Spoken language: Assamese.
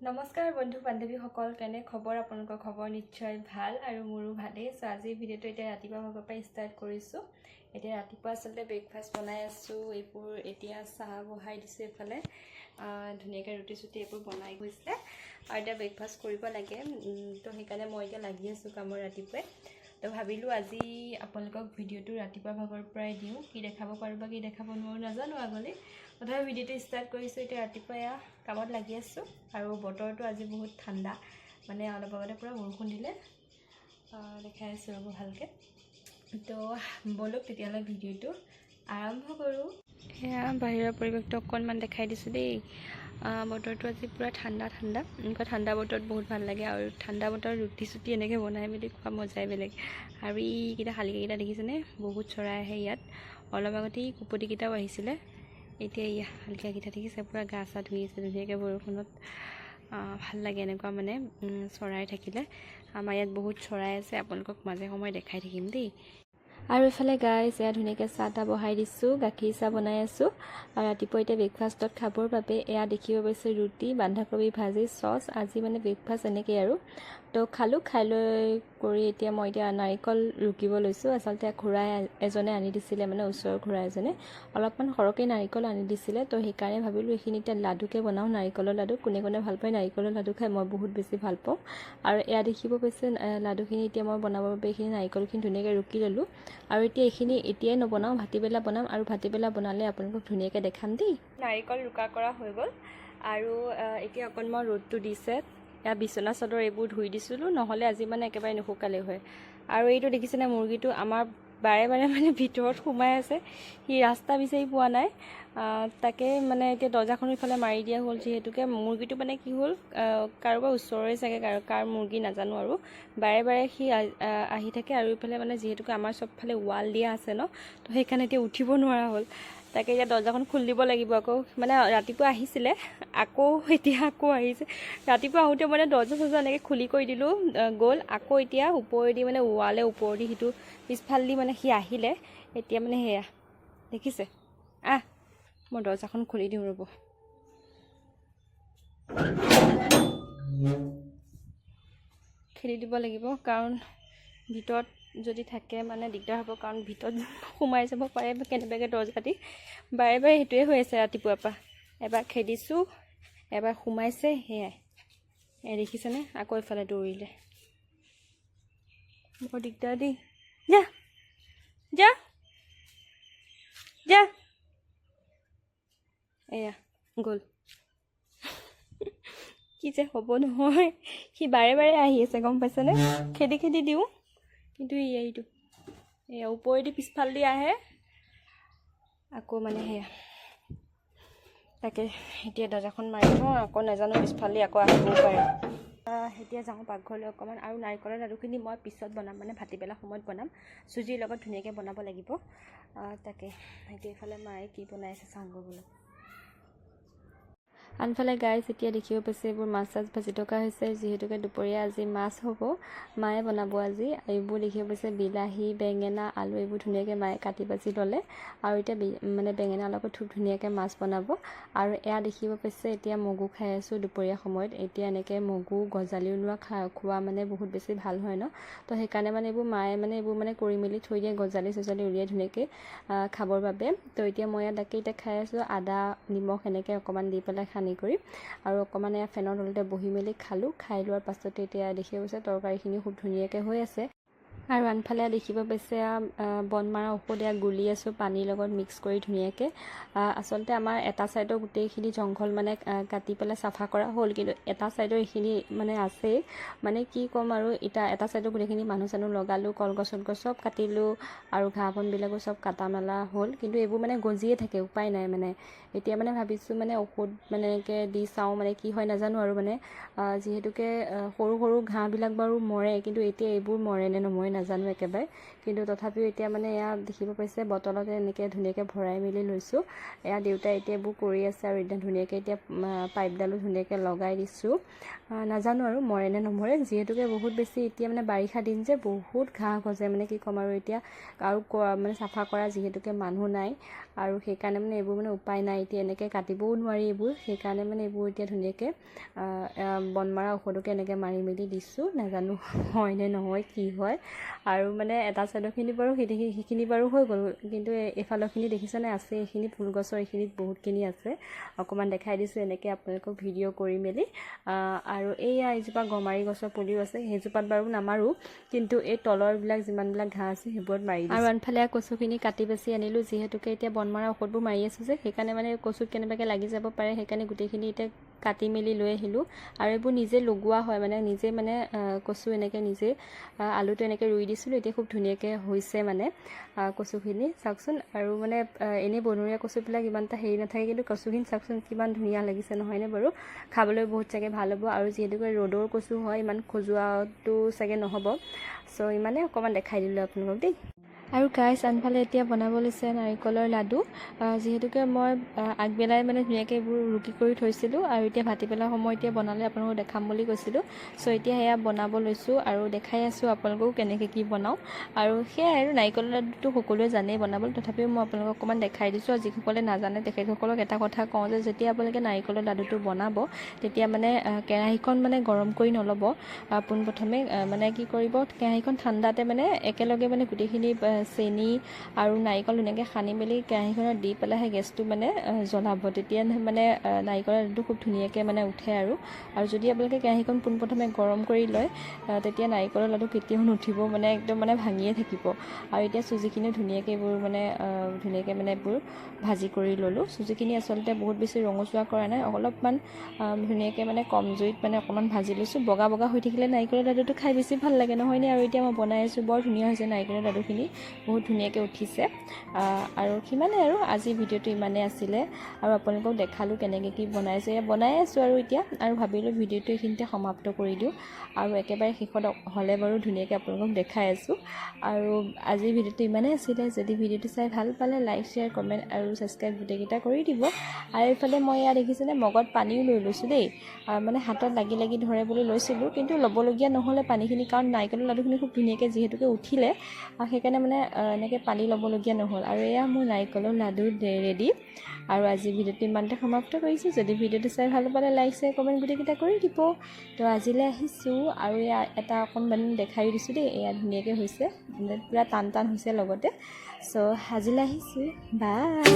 নমস্কাৰ বন্ধু বান্ধৱীসকল, কেনে খবৰ? আপোনালোকৰ খবৰ নিশ্চয় ভাল আৰু মোৰো ভালেই। সো আজিৰ ভিডিঅ'টো এতিয়া ৰাতিপুৱা ভাগৰ পৰা ষ্টাৰ্ট কৰিছোঁ। এতিয়া ৰাতিপুৱা আচলতে ব্ৰেকফাষ্ট বনাই আছোঁ। এইবোৰ এতিয়া চাহ বহাই দিছোঁ। এইফালে ধুনীয়াকৈ ৰুটি চুটি এইবোৰ বনাই গৈছে আৰু এতিয়া ব্ৰেকফাষ্ট কৰিব লাগে। তো সেইকাৰণে মই এতিয়া লাগি আছোঁ কামৰ ৰাতিপুৱাই। তো ভাবিলোঁ আজি আপোনালোকক ভিডিঅ'টো ৰাতিপুৱা ভাগৰ পৰাই দিওঁ। কি দেখাব পাৰোঁ বা কি দেখাব নোৱাৰোঁ নাজানো আগলৈ। তথাপি ভিডিঅ'টো ষ্টাৰ্ট কৰিছোঁ। এতিয়া ৰাতিপুৱা কামত লাগি আছোঁ আৰু বতৰটো আজি বহুত ঠাণ্ডা, মানে অলপ আগতে পূৰা বৰষুণ দিলে। দেখাই আছোঁ ৰ'ব ভালকৈ। তো ব'লক তেতিয়াহ'লে ভিডিঅ'টো আৰম্ভ কৰোঁ। এয়া বাহিৰৰ পৰিৱেশটো অকণমান দেখাই দিছোঁ দেই। বতৰটো আজি পূৰা ঠাণ্ডা এনেকুৱা ঠাণ্ডা বতৰত বহুত ভাল লাগে আৰু ঠাণ্ডা বতৰত ৰুটি চুটি এনেকৈ বনাই মেলি খোৱা মজাই বেলেগ। আৰু এইকেইটা শালিকাকেইটা দেখিছেনে? বহুত চৰাই আহে ইয়াত। অলপ আগতে কুপটিকেইটাও আহিছিলে। এতিয়া শালিকাকেইটা দেখিছে পূৰা গা চা ধুই আছে ধুনীয়াকৈ বৰষুণত। ভাল লাগে এনেকুৱা মানে চৰাই থাকিলে। আমাৰ ইয়াত বহুত চৰাই আছে, আপোনালোকক মাজে সময়ে দেখাই থাকিম দেই। আৰু এইফালে গাইছ এয়া ধুনীয়াকৈ চাহ তাহ বহাই দিছোঁ, গাখীৰ চাহ বনাই আছোঁ। আৰু ৰাতিপুৱা এতিয়া ব্ৰেকফাষ্টত খাবৰ বাবে এয়া দেখিব পাইছোঁ ৰুটি, বন্ধাকবি ভাজি, চচ। আজি মানে ব্ৰেকফাষ্ট এনেকেই আৰু। তো খালোঁ, খাই লৈ কৰি এতিয়া মই নাৰিকল ৰুকিব লৈছোঁ। আচলতে খুৰাই এজনে আনি দিছিলে, মানে ওচৰৰ খুৰা এজনে অলপমান সৰহকৈ নাৰিকল আনি দিছিলে। তো সেইকাৰণে ভাবিলোঁ এইখিনি এতিয়া লাডুকে বনাওঁ, নাৰিকলৰ লাডু। কোনে কোনে ভাল পায় নাৰিকলৰ লাডু খাই? মই বহুত বেছি ভাল পাওঁ। আৰু এয়া দেখিব পাইছে লাডুখিনি এতিয়া মই বনাবৰ বাবে এইখিনি নাৰিকলখিনি ধুনীয়াকৈ ৰুকি ল'লোঁ। আৰু এতিয়া এইখিনি এতিয়াই নবনাওঁ, ভাটিবেলা বনাম। আৰু ভাটিবেলা বনালে আপোনালোকক ধুনীয়াকৈ দেখাম দেই। নাৰিকল ৰুকা কৰা হৈ গ'ল আৰু এতিয়া অকণমান ৰ'দটো দিছে। এয়া বিচনা চাদৰ এইবোৰ ধুই দিছিলোঁ, নহ'লে আজি মানে একেবাৰে নুশুকালে হয়। আৰু এইটো দেখিছেনে মুৰ্গীটো? আমাৰ বাৰে বাৰে মানে ভিতৰত সোমাই আছে, সি ৰাস্তা বিচাৰি পোৱা নাই। তাকে মানে এতিয়া দৰ্জাখন ইফালে মাৰি দিয়া হ'ল। যিহেতুকে মুৰ্গীটো মানে কি হ'ল, কাৰোবাৰ ওচৰৰে চাগে, কাৰ মুৰ্গী নাজানো। আৰু বাৰে বাৰে সি আহি থাকে। আৰু ইফালে মানে যিহেতুকে আমাৰ চবফালে ৱাল দিয়া আছে ন, তো সেইকাৰণে এতিয়া উঠিব নোৱাৰা হ'ল। তাকে এতিয়া দৰ্জাখন খুলি দিব লাগিব আকৌ। মানে ৰাতিপুৱা আহিছিলে, এতিয়া আকৌ আহিছে। ৰাতিপুৱা আহোঁতে মানে দৰ্জা চৰ্জা এনেকৈ খুলি কৰি দিলোঁ, গ'ল। আকৌ এতিয়া ওপৰেদি মানে ৱালে ওপৰেদি সিটো পিছফালেদি মানে সি আহিলে। এতিয়া মানে সেয়া দেখিছে? মই দৰ্জাখন খুলি দিওঁ ৰ'ব। খেলি দিব লাগিব, কাৰণ ভিতৰত যদি থাকে মানে দিগদাৰ হ'ব। কাৰণ ভিতৰত সোমাই যাব পাৰে কেনেবাকৈ দৰ্জা কাটি। বাৰে বাৰে সেইটোৱে হৈ আছে ৰাতিপুৱাৰ পৰা। এবাৰ খেদিছোঁ, এবাৰ সোমাইছে, সেয়াই দেখিছেনে? আকৌ এইফালে দৌৰিলে। বৰ দিগদাৰ দেই। যা যা যা, এয়া গ'ল। কি যে হ'ব নহয়, সি বাৰে বাৰে আহি আছে, গম পাইছেনে? খেদি খেদি দিওঁ, কিন্তু এইটো এয়া ওপৰেদি পিছফালেদি আহে আকৌ। মানে সেয়া তাকে এতিয়া দৰ্জাখন মাৰি থওঁ, আকৌ নাজানো পিছফালেদি আকৌ আহিবও পাৰে। এতিয়া যাওঁ পাকঘৰলৈ অকণমান। আৰু নাৰিকলৰ লাডুখিনি মই পিছত বনাম, মানে ভাটিবেলা সময়ত বনাম। চুজিৰ লগত ধুনীয়াকৈ বনাব লাগিব। তাকে এতিয়া এইফালে মায়ে কি বনাইছে চাওঁ বোলো। আনফালে গাইছ এতিয়া দেখিব পাইছে এইবোৰ মাছ চাছ ভাজি থকা হৈছে। যিহেতুকে দুপৰীয়া আজি মাছ হ'ব, মায়ে বনাব আজি। এইবোৰ দেখিব পাইছে বিলাহী, বেঙেনা, আলু এইবোৰ ধুনীয়াকৈ মায়ে কাটি বাজি ল'লে। আৰু এতিয়া মানে বেঙেনাৰ লগত খুব ধুনীয়াকৈ মাছ বনাব। আৰু এয়া দেখিব পাইছে এতিয়া মগু খাই আছোঁ দুপৰীয়া সময়ত। এতিয়া এনেকৈ মগু গজালি ওলোৱা খোৱা মানে বহুত বেছি ভাল হয় ন, তো সেইকাৰণে মানে এইবোৰ মায়ে মানে এইবোৰ মানে কৰি মেলি থৈ দিয়ে, গজালি চজালি উলিয়াই ধুনীয়াকৈ খাবৰ বাবে। তো এতিয়া মই তাকে এতিয়া খাই আছোঁ, আদা নিমখ এনেকৈ অকণমান দি পেলাই সানি কৰি। আৰু অকণমান এয়া ফেনৰ তলতে বহি মেলি খালোঁ। খাই লোৱাৰ পাছতে এতিয়া দেখিব পাইছে তৰকাৰীখিনি খুব ধুনীয়াকৈ হৈ আছে। আৰু আনফালে দেখিব পাইছে বন মৰা ঔষধ এয়া গুলি আছোঁ পানীৰ লগত মিক্স কৰি ধুনীয়াকৈ। আচলতে আমাৰ এটা ছাইডৰ গোটেইখিনি জংঘল মানে কাটি পেলাই চাফা কৰা হ'ল, কিন্তু এটা ছাইডৰ এইখিনি মানে আছেই। মানে কি ক'ম আৰু, এতিয়া এটা ছাইডৰ গোটেইখিনি মানুহ চানুহ লগালোঁ, কলগছ চলগছ চব কাটিলোঁ। আৰু ঘাঁহ বনবিলাকো চব কাটা মেলা হ'ল, কিন্তু এইবোৰ মানে গজিয়ে থাকে, উপায় নাই মানে। এতিয়া মানে ভাবিছোঁ মানে ঔষধ মানে এনেকৈ দি চাওঁ, মানে কি হয় নাজানো আৰু। মানে যিহেতুকে সৰু সৰু ঘাঁহবিলাক বাৰু মৰে, কিন্তু এতিয়া এইবোৰ মৰে নে নমৰে নাজানো একেবাৰে, কিন্তু তথাপিও এতিয়া মানে এয়া দেখিব পাইছে বটলতে এনেকৈ ধুনীয়াকৈ ভৰাই মেলি লৈছোঁ। এয়া দেউতাই এতিয়া এইবোৰ কৰি আছে আৰু এতিয়া ধুনীয়াকৈ এতিয়া পাইপডালো ধুনীয়াকৈ লগাই দিছোঁ। নাজানো আৰু মৰে নে নমৰে, যিহেতুকে বহুত বেছি এতিয়া মানে বাৰিষা দিন যে বহুত ঘাঁহ গজে, মানে কি ক'ম আৰু এতিয়া আৰু মানে চাফা কৰা যিহেতুকে মানুহ নাই আৰু সেইকাৰণে মানে এইবোৰ মানে উপায় নাই, এতিয়া এনেকৈ কাটিবও নোৱাৰি এইবোৰ, সেইকাৰণে মানে এইবোৰ এতিয়া ধুনীয়াকৈ বন মৰা ঔষধকে এনেকৈ মাৰি মেলি দিছোঁ। নাজানো হয় নে নহয়, কি হয়। আৰু মানে এটা চাইডৰখিনি বাৰু সেইখিনি বাৰু হৈ গ'ল, কিন্তু এইফালৰখিনি দেখিছেনে আছে, এইখিনি ফুলগছৰ এইখিনিত বহুতখিনি আছে। অকণমান দেখাই দিছোঁ এনেকৈ আপোনালোকক ভিডিঅ' কৰি মেলি। আৰু এইয়া এজোপা গমাৰি গছৰ পুলিও আছে, সেইজোপাত বাৰু নামাৰোঁ, কিন্তু এই তলৰবিলাক যিমানবিলাক ঘাঁহ আছে সেইবোৰত মাৰি দিছোঁ। আৰু আনফালে কচুখিনি কাটি বাচি আনিলোঁ, যিহেতুকে এতিয়া বন মৰা ঔষধবোৰ মাৰি আছোঁ যে, সেইকাৰণে মানে কচুত কেনেবাকৈ লাগি যাব পাৰে, সেইকাৰণে গোটেইখিনি এতিয়া কাটি মেলি লৈ আহিলোঁ। আৰু এইবোৰ নিজে লগোৱা হয়, মানে নিজে মানে কচু এনেকৈ নিজে আলুটো এনেকৈ ৰুই দিছিলোঁ, এতিয়া খুব ধুনীয়াকৈ হৈছে মানে কচুখিনি চাওকচোন। আৰু মানে এনেই বনৰীয়া কচুবিলাক ইমান এটা হেৰি নাথাকে, কিন্তু কচুখিনি চাওকচোন কিমান ধুনীয়া লাগিছে নহয়নে বাৰু। খাবলৈ বহুত চাগে ভাল হ'ব, আৰু যিহেতুকে ৰ'দৰ কচু হয় ইমান খজুৱাটো চাগে নহ'ব। চ' ইমানে অকণমান দেখাই দিলোঁ আপোনালোকক দেই। আৰু গাইছ আনফালে এতিয়া বনাব লৈছে নাৰিকলৰ লাডু, যিহেতুকে মই আগবেলাই মানে ধুনীয়াকৈ এইবোৰ ৰুকি কৰি থৈছিলোঁ, আৰু এতিয়া ভাটিবেলা সময় এতিয়া বনালে আপোনালোকক দেখাম বুলি কৈছিলোঁ। চ' এতিয়া সেয়া বনাব লৈছোঁ আৰু দেখাই আছোঁ আপোনালোককো কেনেকৈ কি বনাওঁ। আৰু সেয়াই আৰু নাৰিকলৰ লাডুটো সকলোৱে জানেই বনাবলৈ, তথাপিও মই আপোনালোকক অকণমান দেখাই দিছোঁ। আৰু যিসকলে নাজানে তেখেতসকলক এটা কথা কওঁ যে যেতিয়া আপোনালোকে নাৰিকলৰ লাডুটো বনাব, তেতিয়া মানে কেৰাহীখন মানে গৰম কৰি নল'ব। পোনপ্ৰথমে মানে কি কৰিব, কেৰাহীখন ঠাণ্ডাতে মানে একেলগে মানে গোটেইখিনি চেনি আৰু নাৰিকল ধুনীয়াকৈ সানি মেলি কেৰাহীখনত দি পেলাইহে গেছটো মানে জ্বলাব, তেতিয়া মানে নাৰিকলৰ লাডুটো খুব ধুনীয়াকৈ মানে উঠে। আৰু যদি আপোনালোকে কেৰাহীখন পোনপ্ৰথমে গৰম কৰি লয়, তেতিয়া নাৰিকলৰ লাডু কেতিয়াও নুঠিব, মানে একদম মানে ভাঙিয়ে থাকিব। আৰু এতিয়া চুজিখিনিও ধুনীয়াকৈ এইবোৰ মানে ধুনীয়াকৈ মানে এইবোৰ ভাজি কৰি ল'লোঁ। চুজিখিনি আচলতে বহুত বেছি ৰঙচুৱা কৰা নাই, অলপমান ধুনীয়াকৈ মানে কম জুইত মানে অকণমান ভাজি লৈছোঁ। বগা বগা হৈ থাকিলে নাৰিকলৰ লাডুটো খাই বেছি ভাল লাগে নহয়নে। আৰু এতিয়া মই বনাই আছোঁ, বৰ ধুনীয়া হৈছে নাৰিকলৰ লাডুখিনি, বহুত ধুনীয়াকৈ উঠিছে। আৰু সিমানে আৰু আজিৰ ভিডিঅ'টো ইমানেই আছিলে, আৰু আপোনালোকক দেখালোঁ কেনেকৈ কি বনাইছে, বনাই আছোঁ আৰু এতিয়া। আৰু ভাবিলোঁ ভিডিঅ'টো এইখিনিতে সমাপ্ত কৰি দিওঁ, আৰু একেবাৰে শেষত হ'লে বাৰু ধুনীয়াকৈ আপোনালোকক দেখাই আছোঁ। আৰু আজিৰ ভিডিঅ'টো ইমানেই আছিলে। যদি ভিডিঅ'টো চাই ভাল পালে লাইক, শ্বেয়াৰ, কমেণ্ট আৰু ছাবস্ক্ৰাইব গোটেইকেইটা কৰি দিব। আৰু এইফালে মই ইয়াত দেখিছেনে মগত পানীও লৈ লৈছোঁ দেই, মানে হাতত লাগি লাগি ধৰে বুলি লৈছিলোঁ, কিন্তু ল'বলগীয়া নহ'লে পানীখিনি, কাৰণ নাৰিকলৰ লাডুখিনি খুব ধুনীয়াকৈ যিহেতুকে উঠিলে, সেইকাৰণে মানে এনেকৈ পানী ল'বলগীয়া নহ'ল। আৰু এয়া মোৰ নাৰিকলৰ লাডু ৰেডি। আৰু আজিৰ ভিডিঅ'টো ইমানতে সমাপ্ত কৰিছোঁ। যদি ভিডিঅ'টো চাই ভাল পালে লাইক, শ্বেয়াৰ, কমেণ্ট গোটেইকেইটা কৰি দিব। তো আজিলৈ আহিছোঁ, আৰু এয়া এটা অকণমান দেখাই দিছোঁ দেই, এয়া ধুনীয়াকৈ হৈছে, পূৰা টান টান হৈছে লগতে। চ' আজিলৈ আহিছোঁ, বাই।